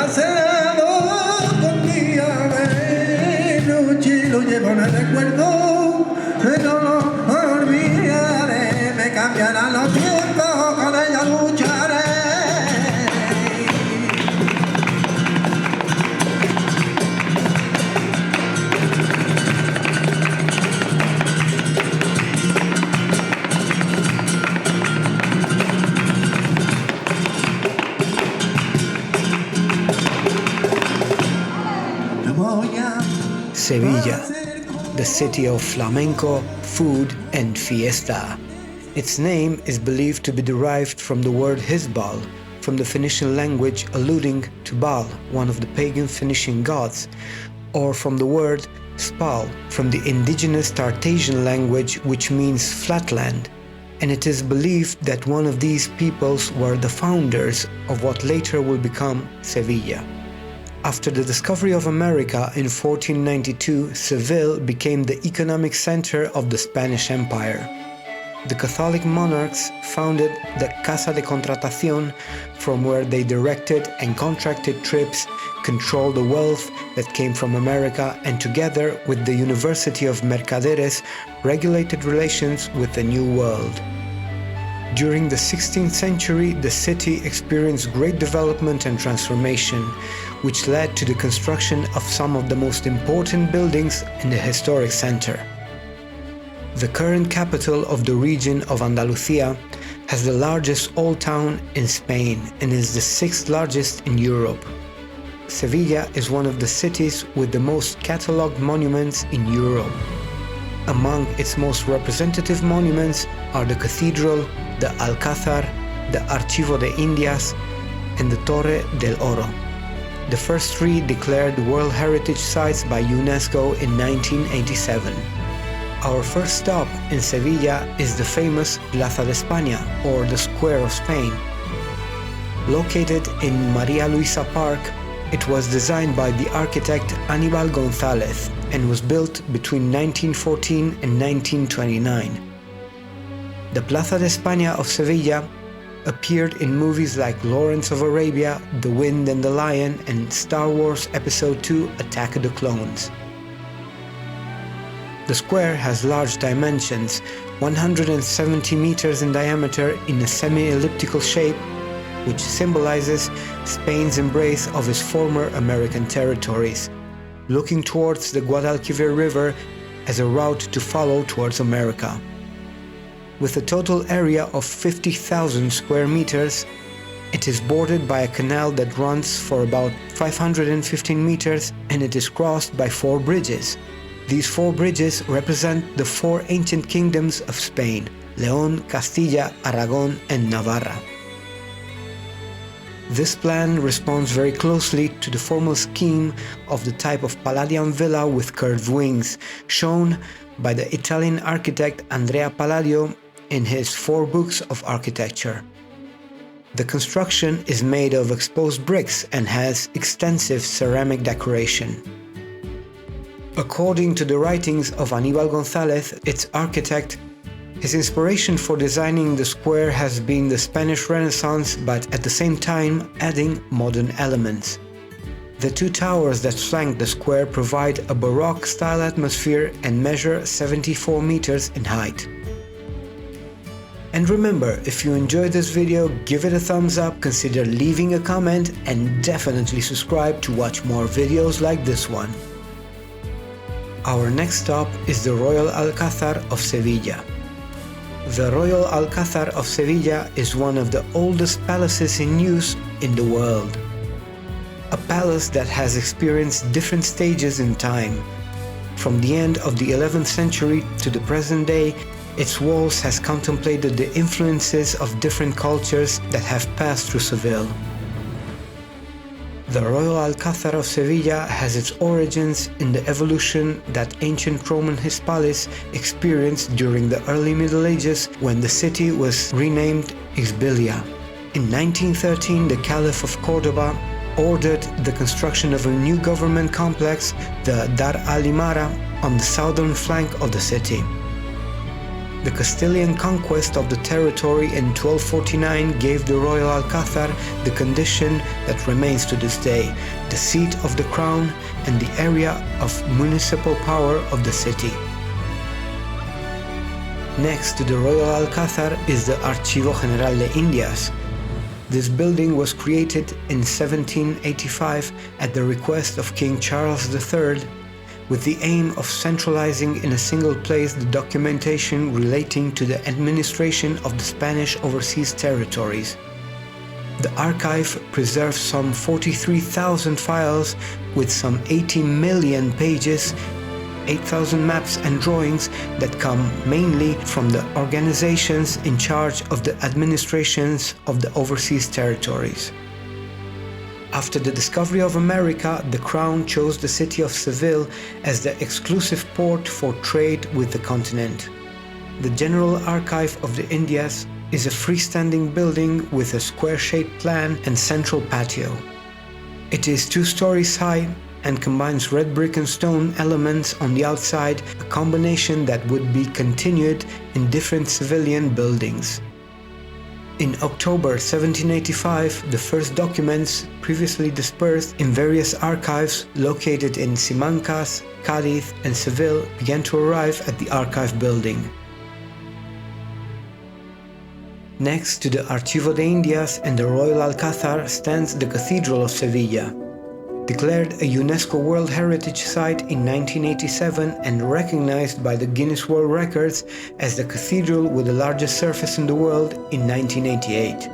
pasado con día de noche, lo llevo en el recuerdo, no lo olvidaré, me cambiarán los tiempos, con ella lucharé. Sevilla, the city of flamenco, food and fiesta. Its name is believed to be derived from the word Hisbal, from the Phoenician language alluding to Baal, one of the pagan Phoenician gods, or from the word Spal, from the indigenous Tartessian language which means flatland, and it is believed that one of these peoples were the founders of what later will become Sevilla. After the discovery of America in 1492, Seville became the economic center of the Spanish Empire. The Catholic monarchs founded the Casa de Contratación, from where they directed and contracted trips, controlled the wealth that came from America, and together with the University of Mercaderes, regulated relations with the New World. During the 16th century, the city experienced great development and transformation, which led to the construction of some of the most important buildings in the historic center. The current capital of the region of Andalusia has the largest old town in Spain and is the sixth largest in Europe. Sevilla is one of the cities with the most catalogued monuments in Europe. Among its most representative monuments are the Cathedral, the Alcazar, the Archivo de Indias, and the Torre de Oro. The first three declared World Heritage Sites by UNESCO in 1987. Our first stop in Sevilla is the famous Plaza de España, or the Square of Spain. Located in Maria Luisa Park, it was designed by the architect Aníbal González and was built between 1914 and 1929. The Plaza de España of Sevilla appeared in movies like Lawrence of Arabia, The Wind and the Lion, and Star Wars Episode II: Attack of the Clones. The square has large dimensions, 170 meters in diameter in a semi-elliptical shape, which symbolizes Spain's embrace of its former American territories, looking towards the Guadalquivir River as a route to follow towards America. With a total area of 50,000 square meters, it is bordered by a canal that runs for about 515 meters, and it is crossed by 4 bridges. These 4 bridges represent the 4 ancient kingdoms of Spain: León, Castilla, Aragon, and Navarra. This plan responds very closely to the formal scheme of the type of Palladian villa with curved wings, shown by the Italian architect Andrea Palladio in his 4 books of architecture. The construction is made of exposed bricks and has extensive ceramic decoration. According to the writings of Aníbal González, its architect, his inspiration for designing the square has been the Spanish Renaissance, but at the same time adding modern elements. The 2 towers that flank the square provide a Baroque-style atmosphere and measure 74 meters in height. And remember, if you enjoyed this video, give it a thumbs up, consider leaving a comment, and definitely subscribe to watch more videos like this one. Our next stop is the Royal Alcazar of Sevilla. The Royal Alcazar of Sevilla is one of the oldest palaces in use in the world. A palace that has experienced different stages in time. From the end of the 11th century to the present day, its walls has contemplated the influences of different cultures that have passed through Seville. The Royal Alcazar of Sevilla has its origins in the evolution that ancient Roman Hispalis experienced during the early Middle Ages, when the city was renamed Isbilia. In 1913, the Caliph of Córdoba ordered the construction of a new government complex, the Dar al-Imara, on the southern flank of the city. The Castilian conquest of the territory in 1249 gave the royal Alcazar the condition that remains to this day, the seat of the crown and the area of municipal power of the city. Next to the royal Alcazar is the Archivo General de Indias. This building was created in 1785 at the request of King Charles III, with the aim of centralizing in a single place the documentation relating to the administration of the Spanish overseas territories. The archive preserves some 43,000 files with some 80 million pages, 8,000 maps and drawings that come mainly from the organizations in charge of the administrations of the overseas territories. After the discovery of America, the Crown chose the city of Seville as the exclusive port for trade with the continent. The General Archive of the Indias is a freestanding building with a square-shaped plan and central patio. It is 2 stories high and combines red brick and stone elements on the outside, a combination that would be continued in different civilian buildings. In October 1785, the first documents previously dispersed in various archives located in Simancas, Cádiz and Seville began to arrive at the archive building. Next to the Archivo de Indias and the Royal Alcázar stands the Cathedral of Sevilla. Declared a UNESCO World Heritage Site in 1987 and recognized by the Guinness World Records as the cathedral with the largest surface in the world in 1988.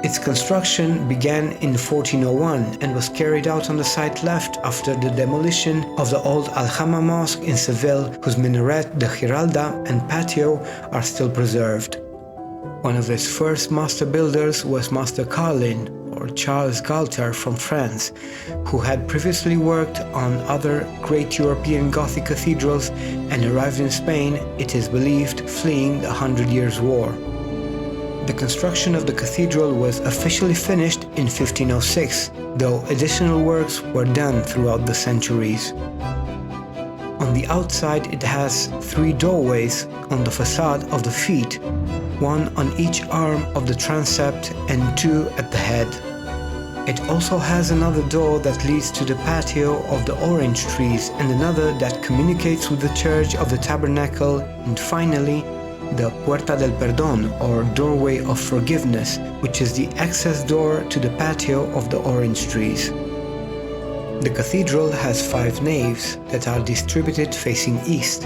Its construction began in 1401 and was carried out on the site left after the demolition of the old Alhama Mosque in Seville, whose minaret, the Giralda and patio are still preserved. One of its first master builders was Master Carlin, or Charles Galter from France, who had previously worked on other great European Gothic cathedrals and arrived in Spain, it is believed, fleeing the 100 Years' War. The construction of the cathedral was officially finished in 1506, though additional works were done throughout the centuries. On the outside it has 3 doorways on the facade of the feet, 1 on each arm of the transept and 2 at the head. It also has another door that leads to the patio of the orange trees and another that communicates with the church of the tabernacle, and finally the Puerta del Perdón, or doorway of forgiveness, which is the access door to the patio of the orange trees. The cathedral has 5 naves that are distributed facing east.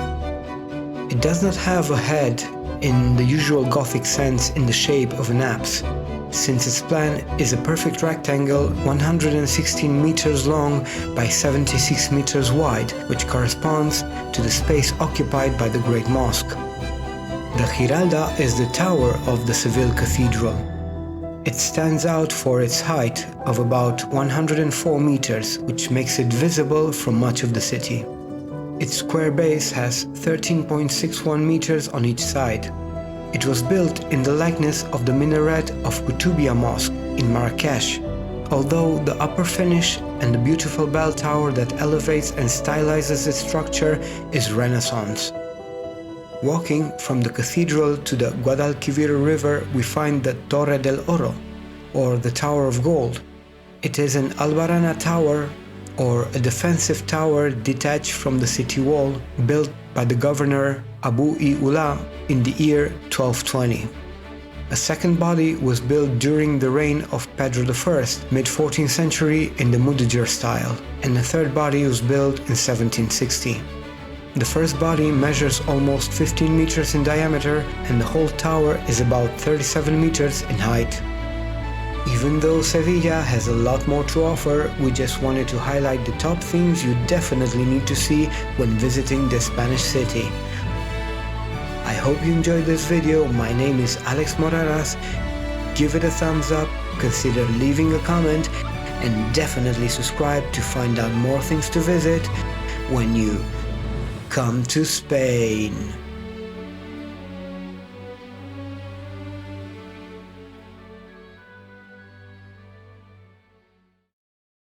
It does not have a head in the usual Gothic sense in the shape of an apse, since its plan is a perfect rectangle 116 meters long by 76 meters wide, which corresponds to the space occupied by the Great Mosque. The Giralda is the tower of the Seville Cathedral. It stands out for its height of about 104 meters, which makes it visible from much of the city. Its square base has 13.61 meters on each side. It was built in the likeness of the minaret of Kutubia Mosque in Marrakesh, although the upper finish and the beautiful bell tower that elevates and stylizes its structure is Renaissance. Walking from the cathedral to the Guadalquivir River, we find the Torre del Oro, or the Tower of Gold. It is an Albarana tower, or a defensive tower detached from the city wall, built by the governor Abu-i-Ula in the year 1220. A second body was built during the reign of Pedro I, mid-14th century in the Mudejar style, and a third body was built in 1760. The first body measures almost 15 meters in diameter, and the whole tower is about 37 meters in height. Even though Sevilla has a lot more to offer, we just wanted to highlight the top things you definitely need to see when visiting the Spanish city. I hope you enjoyed this video. My name is Alex Moraras. Give it a thumbs up, consider leaving a comment, and definitely subscribe to find out more things to visit when you come to Spain.